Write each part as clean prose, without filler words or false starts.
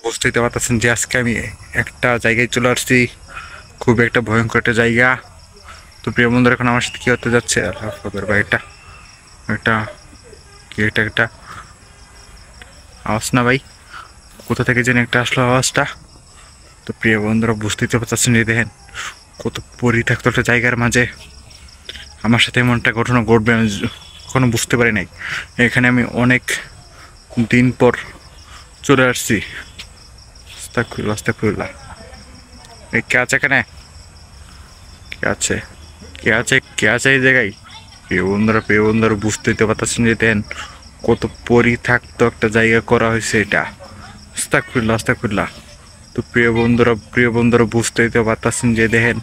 বুঝতেই পারতেছেন যে আজকে আমি একটা জায়গায় চলে আসছি, খুব একটা ভয়ঙ্কর একটা জায়গা। তো প্রিয় বন্ধুরা, এখন আমার সাথে কি হতে যাচ্ছে ভাই, এটা একটা কি একটা আওয়াজ না ভাই, কোথা থেকে যেন একটা আসলো আওয়াজটা। তো প্রিয় বন্ধুরা, বুঝতেই তো পারছেন যে দেখেন কত পরিত্যক্ত একটা জায়গার মাঝে আমার সাথে এমন একটা ঘটনা ঘটবে আমি কখনো বুঝতে পারি নাই। এখানে আমি অনেক দিন পর চলে আসছি। আস্তাগফিরুল্লাহ, আস্তাগফিরুল্লাহ। এই কে আছে এখানে? কে আছে? কে আছে? কে আছে এই জায়গায়? প্রিয় বন্ধুরা বুঝতেই তো পারতেছেন যে দেন কত পরিত্যক্ত একটা জায়গা করা হয়েছে এটা। আস্তাগফিরুল্লাহ, আস্তাগফিরুল্লাহ। তো প্রিয় বন্ধুরা বুঝতেই তো পারতেছেন যে দেখেন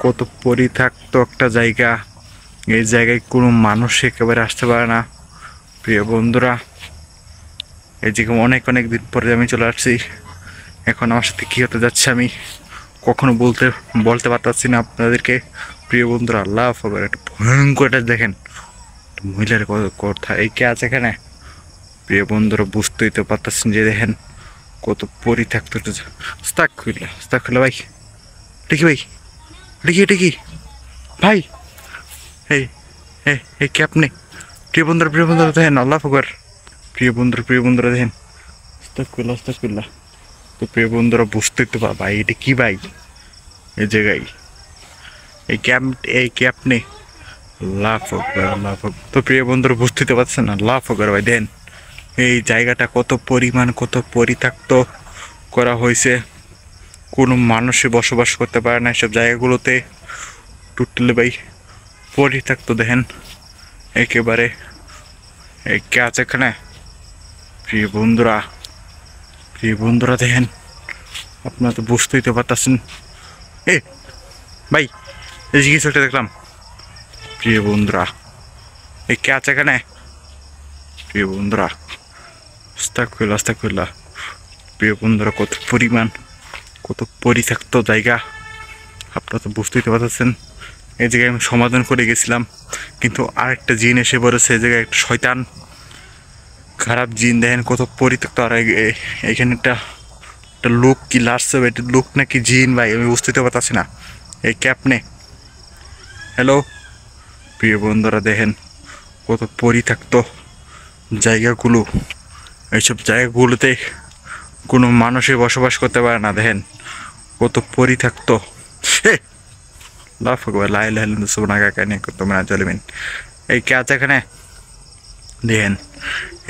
কত পরিত্যক্ত একটা জায়গা। এই জায়গায় কোনো মানুষ একেবারে আসতে পারে না। প্রিয় বন্ধুরা, এই জায়গায় অনেক অনেক দিন পরে আমি চলে আসছি। এখন আমার সাথে কী হতে যাচ্ছে আমি কখনো বলতে পারতাছি না আপনাদেরকে। প্রিয় বন্ধুরা, আল্লাহ আকবার, একটা ভয়ঙ্কর একটা দেখেন মহিলার কথা। এই কে আছে এখানে? প্রিয় বন্ধুরা বুঝতেই তো পারতেছেন যে দেখেন কত পরিত্যক্ত একটা আস্তাগফিরুল্লাহ, আস্তাগফিরুল্লাহ। ভাই এটা কি? ভাই এটা কি ভাই? এই এই কে আপনি? প্রিয় বন্ধুরা দেখেন, আল্লাহ আকবার। প্রিয় বন্ধুরা দেখেন, আস্তাগফিরুল্লাহ, আস্তাগফিরুল্লাহ। তো প্রিয় বন্ধুরা বুঝতেই তো ভাই এটা কি ভাই এই জায়গায়? এই ক্যাপ নেই। লাভ হোক ভাই, লাভ হোক। তো প্রিয় বন্ধুরা বুঝতে পারছেন না, লাভ হোক ভাই। দেন এই জায়গাটা কত পরিমাণ কত পরিত্যক্ত করা হয়েছে, কোনো মানুষই বসবাস করতে পারে না এসব জায়গাগুলোতে। টোটালি ভাই পরিত্যক্ত দেখেন একেবারে। এই কে আছে এখানে? প্রিয় বন্ধুরা, দেখেন, আপনারা তো বুঝতেই তো পারতেছেন। এ ভাই, এই যে কিছু একটা দেখলাম। প্রিয় বন্ধুরা, এই কে আছে এখানে? প্রিয় বন্ধুরা, আস্তাগফিরুল্লাহ, আস্তাগফিরুল্লাহ। প্রিয় বন্ধুরা, কত পরিমাণ কত পরিত্যক্ত জায়গা, আপনারা তো বুঝতেই তো পারতেছেন। এই জায়গায় আমি সমাধান করে গেছিলাম, কিন্তু আরেকটা জিন এসে পড়েছে। এই জায়গায় একটা শয়তান খারাপ জিন দেখেন কত পরিত্যক্ত। আর এখানে একটা লোক কি লাড়ছে, এটা লোক নাকি জিন ভাই আমি বুঝতেই তো পারতেছি না। এই ক্যাপ নে। হ্যালো প্রিয় বন্ধুরা, দেখেন কত পরিত্যক্ত জায়গাগুলো। এইসব জায়গাগুলোতে কোনো মানুষই বসবাস করতে পারে না। দেখেন কত পরিত্যক্ত। লাফ লাই লাই সুবনা কাকা নিয়ে তোমরা চলবেন। এই কে আছে এখানে? দেখেন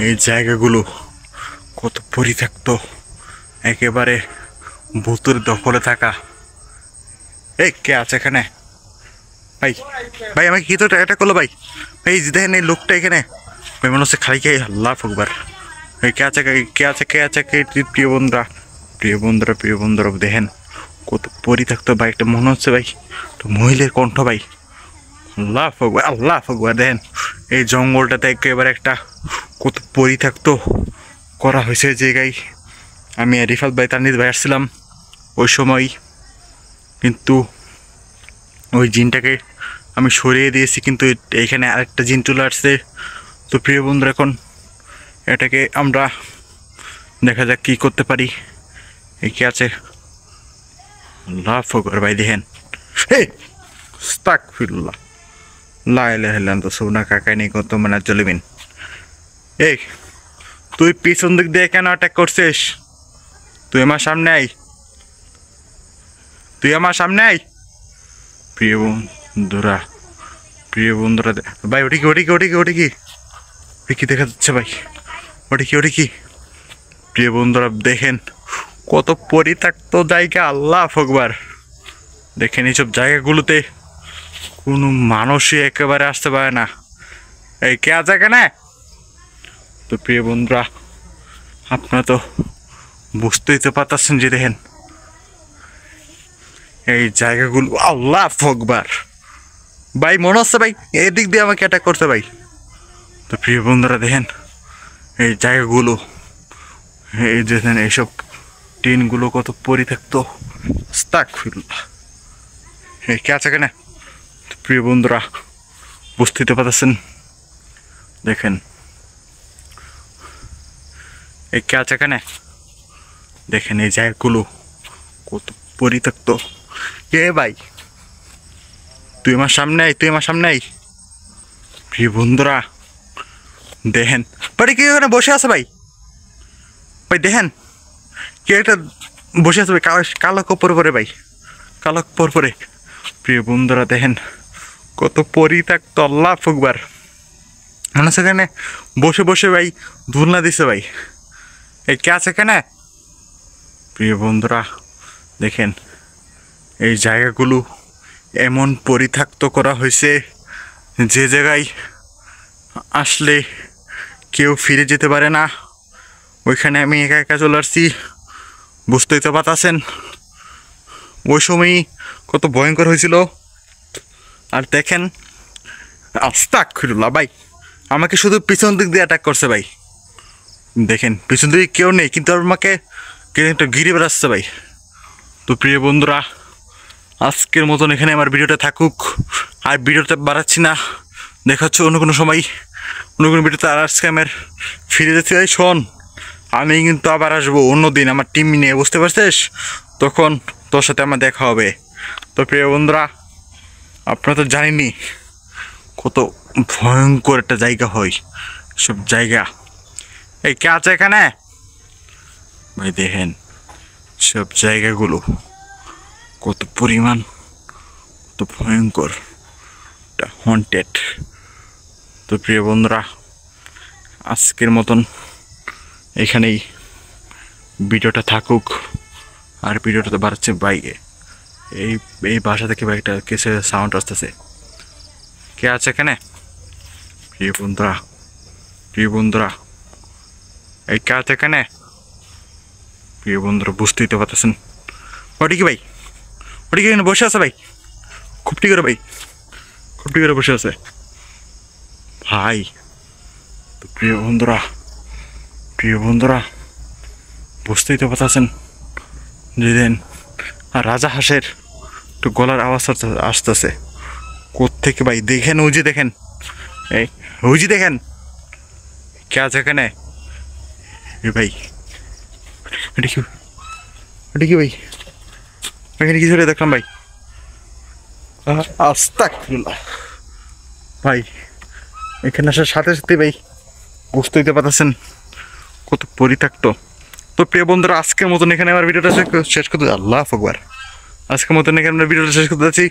এই জায়গাগুলো কত পরিত্যক্ত, একেবারে ভূতের দখলে থাকা। এই কে আছে এখানে? ভাই ভাই আমাকে কি তো এটা করলো ভাই? এই যে দেখেন এই লোকটা এখানে ভাই মনে হচ্ছে খালি কে আল্লাহ ফুকবার। এই কে আছে? প্রিয় বন্ধুরা, প্রিয় বন্ধুরা দেখেন কত পরিত্যক্ত। ভাই একটা মনে হচ্ছে ভাই তো মহিলার কণ্ঠ ভাই। আল্লাহ ফুকবার, আল্লাহ ফুকবার। দেখেন এই জঙ্গলটাতে একেবারে একটা কত পরিত্যক্ত করা হয়েছে জায়গায়। আমি রিফাত ভাই তানিদ ভাই আসছিলাম ওই সময়, কিন্তু ওই জিনটাকে আমি সরিয়ে দিয়েছি, কিন্তু এইখানে আরেকটা জিন চলে আসছে। তো প্রিয় বন্ধুরা, এখন এটাকে আমরা দেখা যাক কী করতে পারি। এই কি আছে? আল্লাহ আকবার ভাই দেখেন। হে আস্তাগফিরুল্লাহ, লা ইলাহা ইল্লাল্লাহ সুবহানা কাকাই নেই কত মানে চলবেন। এই তুই পিছন দিক দিয়ে কেন অ্যাটাক করছিস? তুই আমার সামনে আই, আই। প্রিয় বন্ধুরা, ভাই ওটি কি দেখা যাচ্ছে ভাই? ওটি কি? প্রিয় বন্ধুরা দেখেন কত পরিত্যক্ত জায়গা। আল্লাহ আকবার। দেখেন এইসব জায়গাগুলোতে কোনো মানুষই একেবারে আসতে পারে না। এই কে আছে এখানে? তো প্রিয় বন্ধুরা, আপনারা তো বুঝতেই তো পারতেছেন যে দেখেন এই জায়গাগুলো। আল্লাহ আকবার ভাই, মনে হচ্ছে ভাই এদিক দিয়ে আমাকে অ্যাটাক করতে ভাই। তো প্রিয় বন্ধুরা দেখেন এই জায়গাগুলো, এই দেখেন এইসব টিনগুলো কত পরিত্যক্ত। আস্তাগফিরুল্লাহ। এই কে আছে এখানে? প্রিয় বন্ধুরা বুঝতেই তো পারতেছেন, দেখেন এই কে আছে এখানে? দেখেন এই জায়গাগুলো কত পরিত্যক্ত। কে ভাই, তুই আমার সামনে আই, তুই আমার সামনে আই। প্রিয় বন্ধুরা দেখেন বাড়ি কি এখানে বসে আছে ভাই, ভাই দেখেন কে একটা বসে আছে ভাই, কালো কাপড় পরে ভাই, কালো কাপড় পরে। প্রিয় বন্ধুরা দেখেন কত পরিত্যক্ত, আল্লাহ আকবার। মানে সেখানে বসে বসে ভাই ধুলনা দিছে ভাই, এই কে আছে এখানে? প্রিয় বন্ধুরা দেখেন এই জায়গাগুলো এমন পরিত্যক্ত করা হয়েছে, যে জায়গায় আসলে কেউ ফিরে যেতে পারে না। ওইখানে আমি একা একা চলে আসছি, বুঝতেই তো পারতেছেন ওই সময়ই কত ভয়ঙ্কর হয়েছিল। আর দেখেন আস্তাগফিরুল্লাহ ভাই, আমাকে শুধু পিছন দিক দিয়ে অ্যাটাক করছে ভাই। দেখেন পিছন দিকে কেউ নেই, কিন্তু আমাকে একটা ঘিরে বেড়াচ্ছে ভাই। তো প্রিয় বন্ধুরা আজকের মতন এখানে আমার ভিডিওটা থাকুক, আর ভিডিওটা বাড়াচ্ছি না। দেখা হচ্ছে অন্য কোনো সময়, অন্য কোনো ভিডিওতে। আর আজকে আমার ফিরে যেতে চাই, শোন আমি কিন্তু আবার আসবো অন্য দিন আমার টিম নিয়ে, বুঝতে পারছিস? তখন তোর সাথে আমার দেখা হবে। তো প্রিয় বন্ধুরা আপনারা তো জানেনই কত ভয়ঙ্কর একটা জায়গা হয় সব জায়গা। এই কে আছে এখানে ভাই? দেখেন সব জায়গাগুলো কত পরিমাণ, কত ভয়ঙ্কর, হন্টেড। তো প্রিয় বন্ধুরা আজকের মতন এখানেই ভিডিওটা থাকুক। আর ভিডিওটা তো বাড়াচ্ছে বাইকে, এই এই বাসা থেকে বাইকটা কেসে সাউন্ড আসতেছে। কে আছে এখানে? প্রিয় বন্ধুরা, প্রিয় বন্ধুরা এই কে আছে এখানে? প্রিয় বন্ধুরা বুঝতেই তো পারতেছেন। ওটি কি ভাই, ওটি কি এখানে বসে আছে ভাই? খুবটি করে ভাই, খুবটি করে বসে আছে ভাই। তো প্রিয় বন্ধুরা, প্রিয় বন্ধুরা বুঝতেই তো পারতেছেন যেদিন আর রাজা হাঁসের একটু গলার আওয়াজ আসতেছে কোত্থেকে ভাই। দেখেন ওই যে দেখেন, এই ওই যে দেখেন কে আছে এখানে? এ ভাই এটা কি, এটা কি ভাই? এখানে কিছু দেখলাম ভাই, আস্তাগফিরুল্লাহ ভাই। এখানে আসার সাথে সাথে ভাই বুঝতেই তো পারতেছেন কত পরিত্যক্ত। তো প্রিয় বন্ধুরা আজকের মতন এখানে আমার ভিডিওটা শেষ করতে, আল্লাহ আকবার, আজকের মতন এখানে আমরা ভিডিওটা শেষ করতে যাচ্ছি।